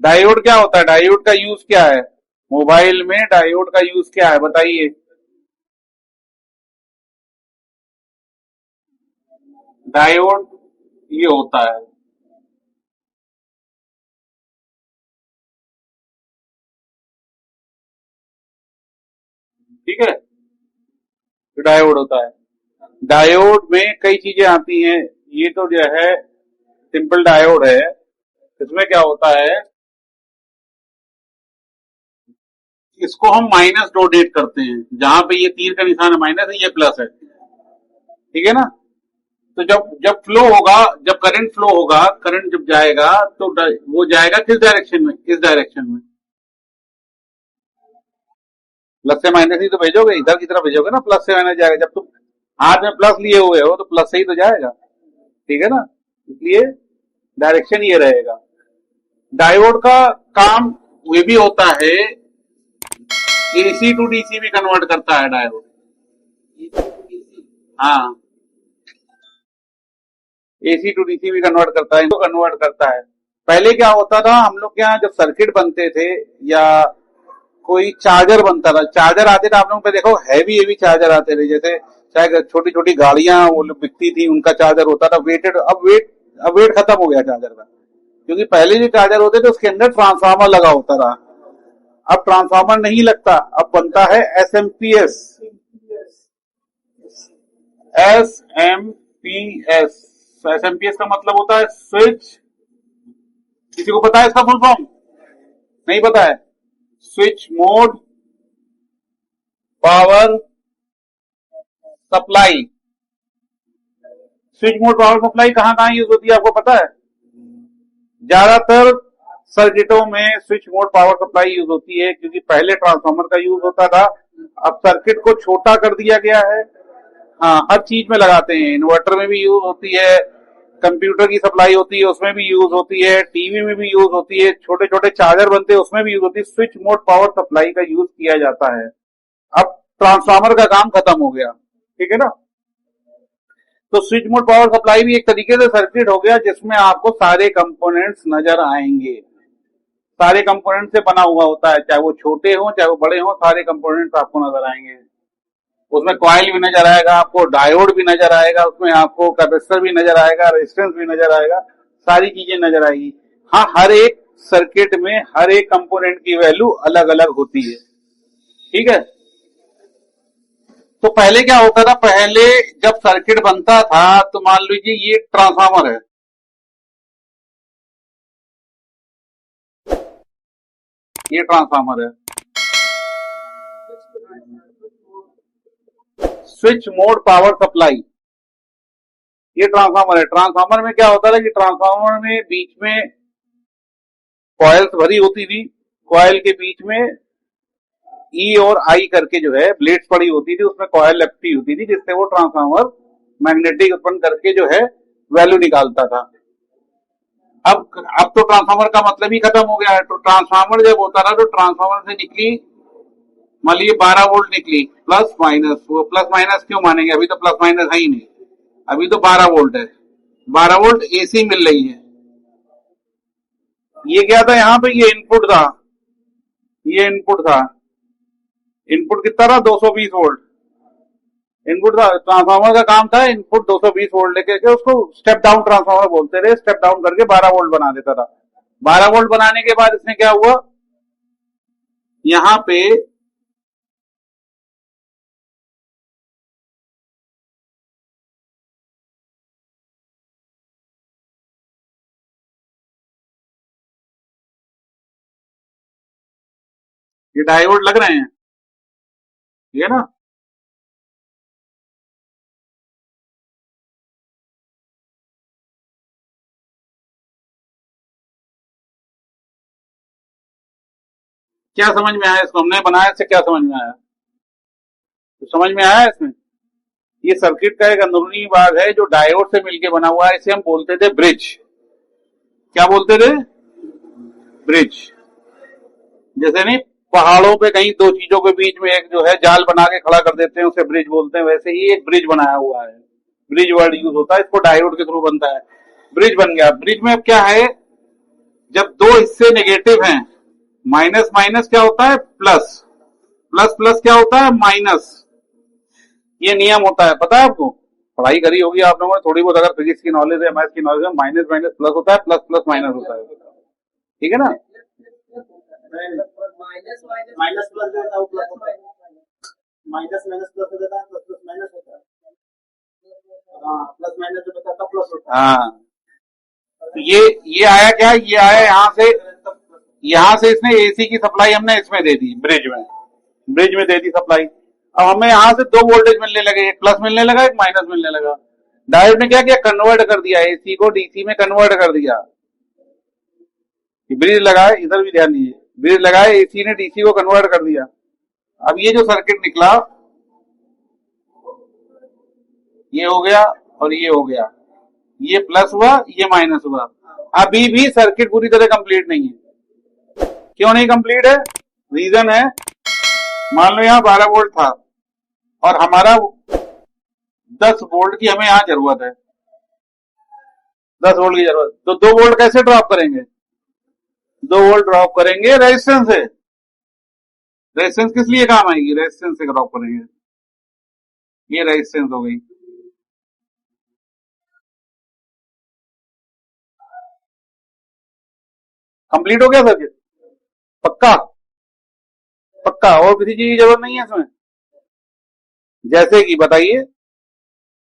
Diode क्या होता है? डायोड का यूज क्या है? मोबाइल में डायोड का यूज क्या है बताइए? डायोड ये होता है। ठीक है, तो डायोड होता है। डायोड में कई चीजें आती हैं। ये तो जो है सिंपल डायोड है। इसमें क्या होता है, इसको हम माइनस डोनेट करते हैं। जहां पे ये तीर का निशान है माइनस है, ये प्लस है। ठीक है ना? तो जब जब फ्लो होगा, जब करंट फ्लो होगा, करंट जब जाएगा तो वो जाएगा किस डायरेक्शन में? इस डायरेक्शन में। प्लस से माइनस ही तो भेजोगे, इधर की तरफ भेजोगे ना, प्लस से माइनस जाएगा। जब तुम हाथ में प्लस लिए हुए हो तो प्लस से ही तो जाएगा। ठीक है ना? इसलिए डायरेक्शन ये रहेगा। डायोड का काम ये भी होता है, एसी टू डीसी भी कन्वर्ट करता है डायोड। हाँ, एसी टू डीसी भी कन्वर्ट करता है, इनको कन्वर्ट करता है। पहले क्या होता था, हम लोग के यहाँ जब सर्किट बनते थे या कोई चार्जर बनता था, चार्जर आते थे, आप लोगों पे देखो हैवी हैवी चार्जर आते थे, जैसे चाहे छोटी छोटी गाड़ियां वो लोग बिकती थी, उनका चार्जर होता था वेटेड। अब वेट खत्म हो गया चार्जर का, क्योंकि पहले जो चार्जर होते थे उसके अंदर ट्रांसफार्मर लगा होता था। अब ट्रांसफार्मर नहीं लगता, अब बनता है एसएमपीएस। एसएमपीएस, एसएमपीएस का मतलब होता है स्विच। किसी को पता है इसका फुल फॉर्म? नहीं पता है? Switch mode power supply. Switch mode power supply कहाँ कहाँ यूज होती है आपको पता है? ज्यादातर सर्किटों में switch mode power supply use होती है, क्योंकि पहले ट्रांसफार्मर का यूज होता था, अब सर्किट को छोटा कर दिया गया है। हाँ, हर चीज में लगाते हैं। इन्वर्टर में भी यूज होती है, कंप्यूटर की सप्लाई होती है उसमें भी यूज होती है, टीवी में भी यूज होती है, छोटे छोटे चार्जर बनते हैं उसमें भी यूज होती है। स्विच मोड पावर सप्लाई का यूज किया जाता है। अब ट्रांसफार्मर का काम खत्म हो गया। ठीक है ना? तो स्विच मोड पावर सप्लाई भी एक तरीके से सर्किट हो गया, जिसमें आपको सारे कंपोनेंट्स नजर आएंगे। सारे कंपोनेंट से बना हुआ होता है, चाहे वो छोटे हो चाहे वो बड़े हो, सारे कंपोनेंट्स आपको नजर आएंगे। उसमें कॉइल भी नजर आएगा आपको, डायोड भी नजर आएगा, उसमें आपको कैपेसिटर भी नजर आएगा, रेजिस्टेंस भी नजर आएगा, सारी चीजें नजर आएगी। हाँ, हर एक सर्किट में हर एक कंपोनेंट की वैल्यू अलग अलग होती है। ठीक है? तो पहले क्या होता था, पहले जब सर्किट बनता था तो मान लीजिए ये ट्रांसफार्मर है, ये ट्रांसफार्मर है। स्विच मोड पावर सप्लाई, ये ट्रांसफार्मर है। ट्रांसफार्मर में क्या होता था कि ट्रांसफार्मर में बीच में कॉइल्स भरी होती थी, कॉइल के बीच में ई और आई करके जो है ब्लेड्स पड़ी होती थी, उसमें कॉइल लपटी होती थी, जिससे वो ट्रांसफार्मर मैग्नेटिक उत्पन्न करके जो है वैल्यू निकालता था। अब तो ट्रांसफार्मर का मतलब ही खत्म हो गया है। तो ट्रांसफार्मर जब होता था तो ट्रांसफार्मर से निकली, मान लीजिए 12 वोल्ट निकली, प्लस माइनस, वो प्लस माइनस क्यों मानेंगे, अभी तो प्लस माइनस है ही नहीं, अभी तो 12 वोल्ट है। 12 वोल्ट एसी मिल रही है। ये क्या था, यहाँ पे ये इनपुट था, ये इनपुट था। इनपुट कितना था? 220 वोल्ट इनपुट था। ट्रांसफार्मर का काम था इनपुट 220 वोल्ट लेके के उसको स्टेप डाउन ट्रांसफार्मर बोलते थे, स्टेप डाउन करके 12 वोल्ट बना देता था। 12 वोल्ट बनाने के बाद इसने क्या हुआ, यहाँ पे ये डायोड लग रहे हैं, ठीक है ना? क्या समझ में आया इसको? हमने बनाया, इससे क्या समझ में आया? तो समझ में आया इसमें? ये सर्किट का एक अंदरूनी भाग है जो डायोड से मिलके बना हुआ है, इसे हम बोलते थे ब्रिज। क्या बोलते थे? ब्रिज। जैसे नहीं, पहाड़ों पे कहीं दो चीजों के बीच में एक जो है जाल बना के खड़ा कर देते हैं, उसे ब्रिज बोलते हैं। वैसे ही एक ब्रिज बनाया हुआ है, ब्रिज वर्ड यूज होता है, इसको डायोड के थ्रू बनता है। ब्रिज बन गया। ब्रिज में अब क्या है, जब दो हिस्से इससे नेगेटिव हैं, माइनस माइनस क्या होता है प्लस, प्लस प्लस क्या होता है माइनस। ये नियम होता है, पता है आपको, पढ़ाई करी होगी आप लोगों ने थोड़ी बहुत, अगर फिजिक्स की नॉलेज है, मैथ्स की नॉलेज है, माइनस माइनस प्लस होता है, प्लस प्लस माइनस होता है, ठीक है ना। माइनस माइनस प्लस जो होता है वो प्लस होता है, माइनस माइनस प्लस हो जाता है, प्लस प्लस माइनस होता है। हाँ, प्लस माइनस जो बताता है प्लस होता है। हाँ, तो ये आया क्या, ये आया यहाँ से इसने एसी की सप्लाई हमने इसमें दे दी, ब्रिज में दे दी सप्लाई। अब हमें यहाँ से दो वोल्टेज मिलने लगे, एक प्लस मिलने लगा, एक माइनस मिलने लगा। डायोड ने क्या किया, कन्वर्ट कर दिया, एसी को डीसी में कन्वर्ट कर दिया। ब्रिज लगाए, इधर भी ध्यान दीजिए, ब्रिज लगाए, एसी ने डीसी को कन्वर्ट कर दिया। अब ये जो सर्किट निकला, ये हो गया और ये हो गया, ये प्लस हुआ, ये माइनस हुआ। अभी भी सर्किट पूरी तरह कंप्लीट नहीं है। क्यों नहीं कंप्लीट है, रीजन है, मान लो यहाँ 12 वोल्ट था और हमारा 10 वोल्ट की हमें यहाँ जरूरत है, 10 वोल्ट की जरूरत, तो 2 वोल्ट कैसे ड्रॉप करेंगे, 2 वोल्ट ड्रॉप करेंगे रेजिस्टेंस से। रेजिस्टेंस किस लिए काम आएगी, रेजिस्टेंस से ड्रॉप करेंगे, ये रेजिस्टेंस हो गई। कंप्लीट हो गया सर्किट, पक्का पक्का, और किसी चीज की जरूरत नहीं है इसमें। जैसे कि बताइए,